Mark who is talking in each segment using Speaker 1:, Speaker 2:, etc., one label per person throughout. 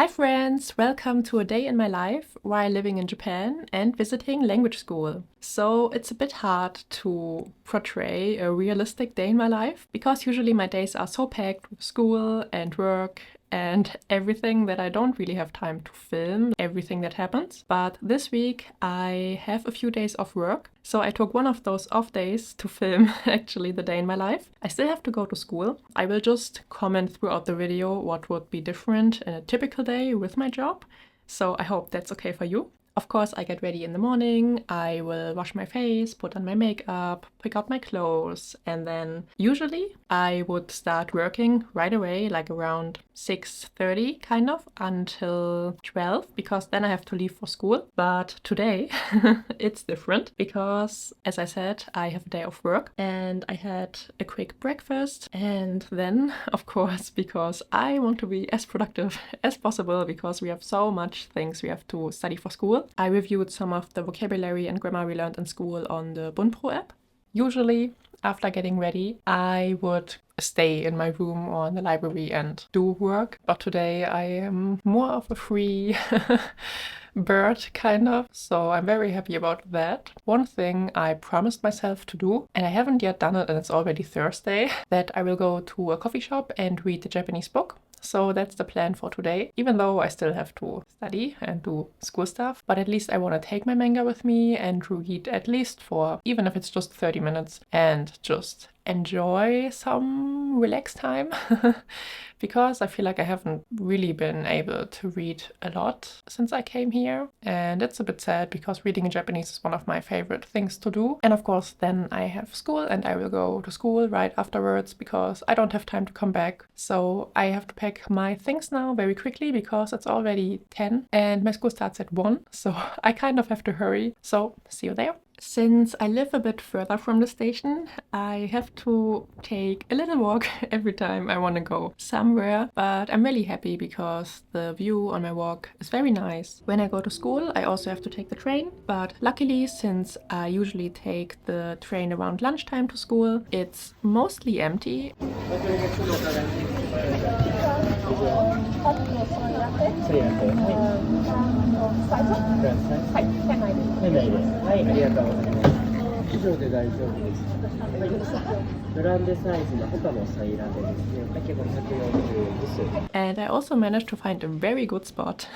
Speaker 1: Hi friends, welcome to a day in my life while living in Japan and visiting language school. So it's a bit hard to portray a realistic day in my life because usually my days are so packed with school and work and everything that I don't really have time to film everything that happens. But this week I have a few days off work, so I took one of those off days to film actually the day in my life. I still have to go to school. I will just comment throughout the video what would be different in a typical day with my job, so I hope that's okay for you. Of course, I get ready in the morning, I will wash my face, put on my makeup, pick out my clothes, and then usually I would start working right away, like around 6:30 kind of, until 12, because then I have to leave for school. But today it's different because, as I said, I have a day of work and I had a quick breakfast, and then, of course, because I want to be as productive as possible because we have so much things we have to study for school, I reviewed some of the vocabulary and grammar we learned in school on the Bunpro app. Usually, after getting ready, I would stay in my room or in the library and do work. But today I am more of a free bird, kind of. So I'm very happy about that. One thing I promised myself to do, and I haven't yet done it and it's already Thursday, that I will go to a coffee shop and read a Japanese book. So that's the plan for today, even though I still have to study and do school stuff. But at least I want to take my manga with me and read at least for, even if it's just 30 minutes, and just enjoy some relaxed time. Because I feel like I haven't really been able to read a lot since I came here. And it's a bit sad because reading in Japanese is one of my favorite things to do. And of course, then I have school and I will go to school right afterwards because I don't have time to come back. So I have to pack my things now very quickly because it's already 10 and my school starts at 1. So I kind of have to hurry. So see you there. Since I live a bit further from the station, I have to take a little walk every time I want to go somewhere, but I'm really happy because the view on my walk is very nice. When I go to school, I also have to take the train, but luckily, since I usually take the train around lunchtime to school, it's mostly empty. And I also managed to find a very good spot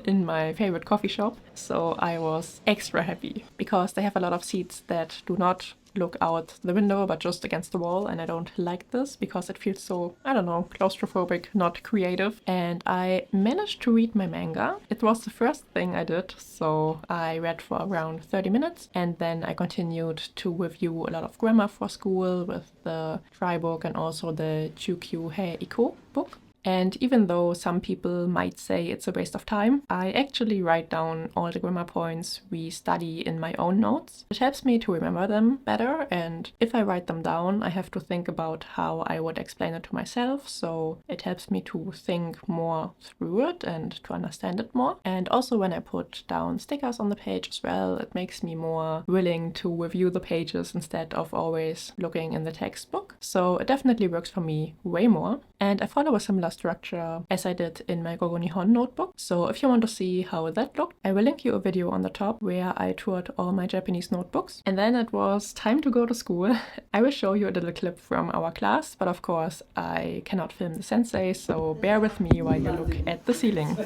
Speaker 1: in my favorite coffee shop, so I was extra happy because they have a lot of seats that do not look out the window but just against the wall, and I don't like this because it feels so, I don't know, claustrophobic, not creative. And I managed to read my manga. It was the first thing I did, so I read for around 30 minutes and then I continued to review a lot of grammar for school with the try book and also the Chukyu He Iko book. And even though some people might say it's a waste of time, I actually write down all the grammar points we study in my own notes. It helps me to remember them better, and if I write them down, I have to think about how I would explain it to myself, so it helps me to think more through it and to understand it more. And also when I put down stickers on the page as well, it makes me more willing to review the pages instead of always looking in the textbook. So it definitely works for me way more. And I follow a similar structure as I did in my Gogo Nihon notebook. So if you want to see how that looked, I will link you a video on the top where I toured all my Japanese notebooks. And then it was time to go to school. I will show you a little clip from our class, but of course I cannot film the sensei, so bear with me while you look at the ceiling.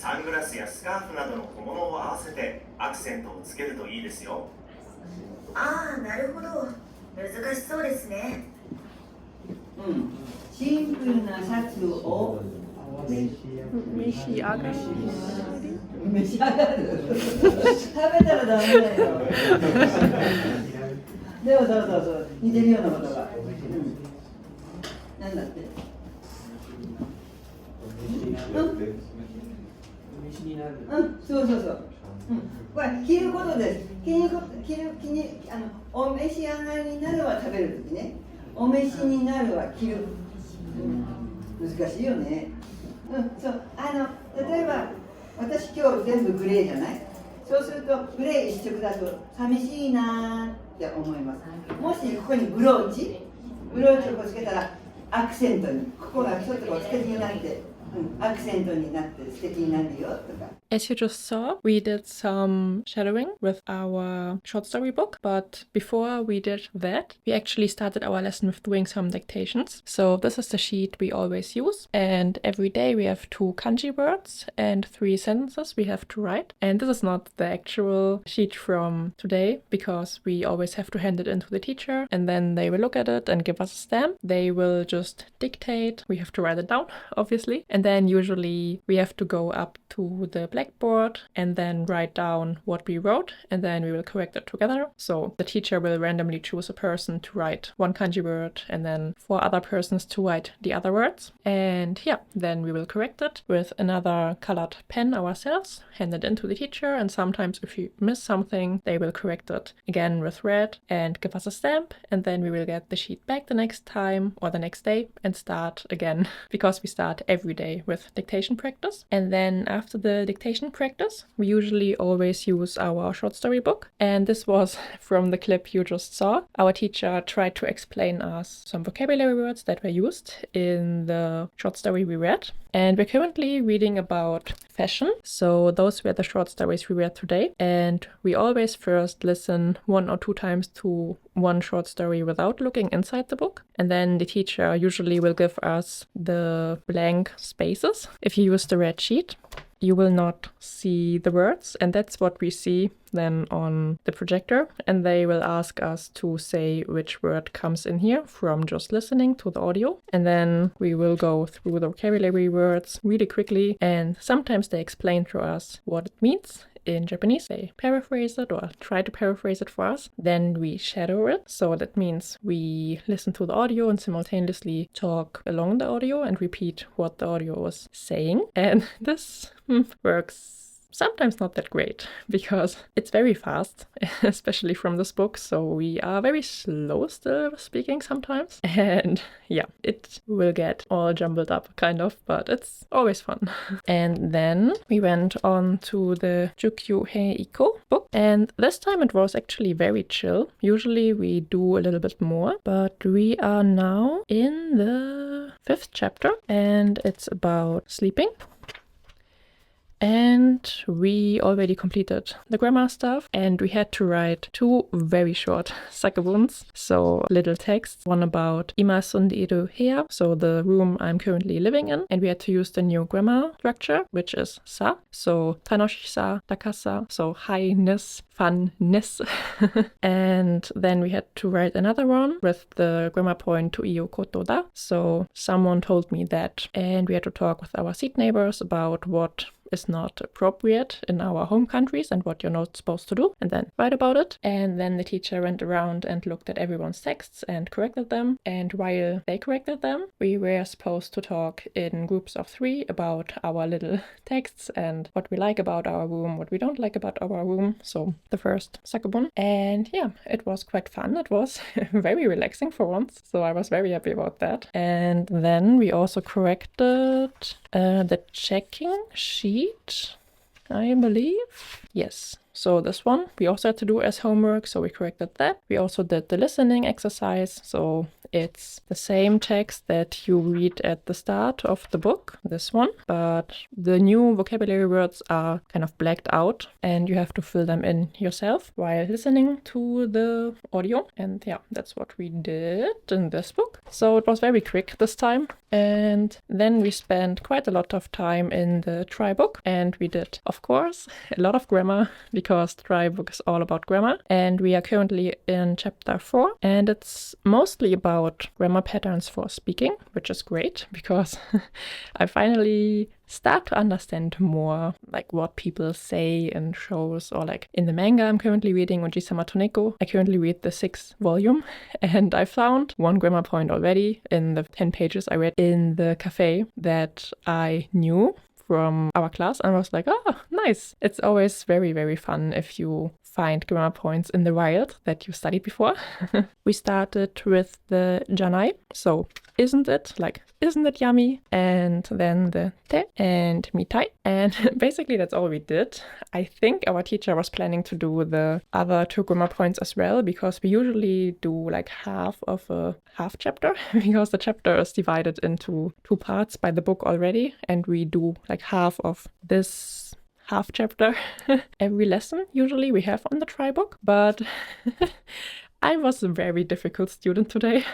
Speaker 2: サングラスやスカーフなどの小物を合わせてアクセントをつけるといいですよ。
Speaker 3: ああ、なるほど。難しそうですね。
Speaker 4: シンプルなシャツを召し上がる。食べたらダメだよ。でもそう似てるようなことが。なんだって。そう。これ着ることです。お召し上がりになるは食べるときね。お召しになるは着る。難しいよね。そう例えば私今日全部グレーじゃない？そうするとグレー一色だと寂しいなって思います。もしここにブローチをこうつけたらアクセントに、ここがちょっとこう素敵になって、アクセントになって素敵になるよとか。
Speaker 1: As you just saw, we did some shadowing with our short story book, but before we did that, we actually started our lesson with doing some dictations. So this is the sheet we always use, and every day we have 2 kanji words and 3 sentences we have to write. And this is not the actual sheet from today, because we always have to hand it in to the teacher, and then they will look at it and give us a stamp. They will just dictate. We have to write it down, obviously. And then usually we have to go up to the blackboard and then write down what we wrote, and then we will correct it together. So the teacher will randomly choose a person to write 1 kanji word and then 4 other persons to write the other words. And yeah, then we will correct it with another colored pen ourselves, hand it in to the teacher, and sometimes if you miss something, they will correct it again with red and give us a stamp, and then we will get the sheet back the next time or the next day and start again, because we start every day with dictation practice. And then after the dictation practice, we usually always use our short story book. And this was from the clip you just saw. Our teacher tried to explain us some vocabulary words that were used in the short story we read. And we're currently reading about fashion. So those were the short stories we read today. And we always first listen 1 or 2 times to one short story without looking inside the book. And then the teacher usually will give us the blank spaces. If you use the red sheet, you will not see the words, and that's what we see then on the projector, and they will ask us to say which word comes in here from just listening to the audio. And then we will go through the vocabulary words really quickly, and sometimes they explain to us what it means in Japanese. They paraphrase it or try to paraphrase it for us. Then we shadow it. So that means we listen to the audio and simultaneously talk along the audio and repeat what the audio was saying. And this works sometimes not that great, because it's very fast, especially from this book, so we are very slow still speaking sometimes. And yeah, it will get all jumbled up kind of, but it's always fun. And then we went on to the Jukyu Heiko book, and this time it was actually very chill. Usually we do a little bit more, but we are now in the 5th chapter, and it's about sleeping. And we already completed the grammar stuff, and we had to write 2 very short sakebons, so little texts. One about ima sundeiru hea, so the room I'm currently living in, and we had to use the new grammar structure, which is sa, so tanoshisa, takasa, so highness, funness. And then we had to write another one with the grammar point to iyo koto da, so someone told me that, and we had to talk with our seat neighbors about what is not appropriate in our home countries and what you're not supposed to do, and then write about it. And then the teacher went around and looked at everyone's texts and corrected them, and while they corrected them, we were supposed to talk in groups of 3 about our little texts and what we like about our room, what we don't like about our room, so the first sakebon. And yeah, it was quite fun. It was very relaxing for once, so I was very happy about that. And then we also corrected the checking sheet, I believe. Yes. So this one we also had to do as homework, so we corrected that. We also did the listening exercise, so it's the same text that you read at the start of the book, this one, but the new vocabulary words are kind of blacked out and you have to fill them in yourself while listening to the audio. And yeah, that's what we did in this book. So it was very quick this time. And then we spent quite a lot of time in the try book, and we did, of course, a lot of grammar, because the try book is all about grammar. And we are currently in chapter 4, and it's mostly about grammar patterns for speaking, which is great because I finally start to understand more like what people say in shows, or like in the manga I'm currently reading, Oji-sama Toneko. I currently read the 6th volume, and I found one grammar point already in the 10 pages I read in the cafe that I knew from our class, and I was like, oh, nice. It's always very, very fun if you find grammar points in the wild that you studied before. We started with the janai, so isn't it? Like, isn't it yummy? And then the te and mitai. And basically that's all we did. I think our teacher was planning to do the other 2 grammar points as well, because we usually do like half of a half chapter because the chapter is divided into 2 parts by the book already, and we do like half of this half chapter every lesson usually we have on the try book. But I was a very difficult student today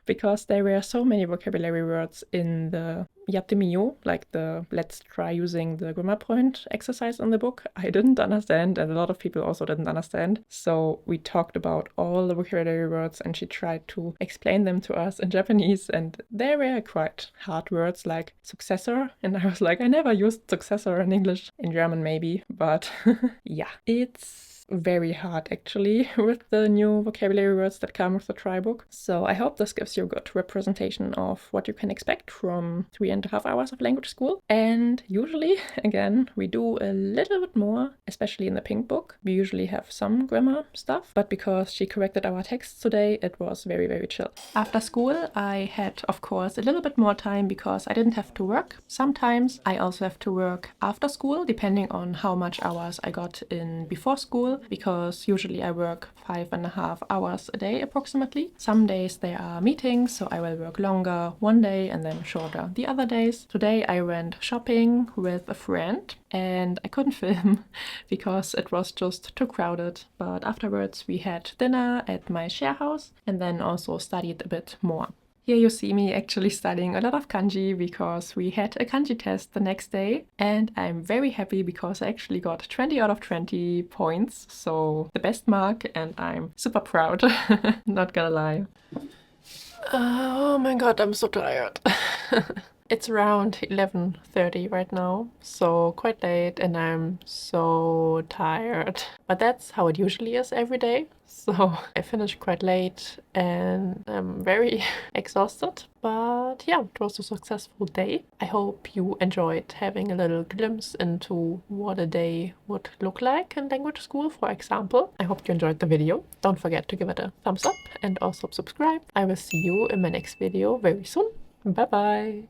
Speaker 1: because there were so many vocabulary words in the yattemiyo, like the let's try using the grammar point exercise in the book. I didn't understand, and a lot of people also didn't understand. So we talked about all the vocabulary words and she tried to explain them to us in Japanese, and there were quite hard words like successor, and I was like, I never used successor in English. In German maybe, but yeah, it's very hard actually with the new vocabulary words that come with the try book. So I hope this gives you a good representation of what you can expect from 3.5 hours of language school. And usually, again, we do a little bit more, especially in the pink book. We usually have some grammar stuff, but because she corrected our texts today, it was very, very chill. After school, I had, of course, a little bit more time because I didn't have to work. Sometimes I also have to work after school, depending on how much hours I got in before school, because usually I work 5.5 hours a day approximately. Some days there are meetings, so I will work longer one day and then shorter the other days. Today I went shopping with a friend and I couldn't film because it was just too crowded. But afterwards we had dinner at my share house and then also studied a bit more. Here you see me actually studying a lot of kanji because we had a kanji test the next day, and I'm very happy because I actually got 20 out of 20 points, so the best mark, and I'm super proud, not gonna lie. Oh my god, I'm so tired. It's around 11:30 right now, so quite late, and I'm so tired. But that's how it usually is every day. So I finished quite late and I'm very exhausted. But yeah, it was a successful day. I hope you enjoyed having a little glimpse into what a day would look like in language school, for example. I hope you enjoyed the video. Don't forget to give it a thumbs up and also subscribe. I will see you in my next video very soon. Bye bye!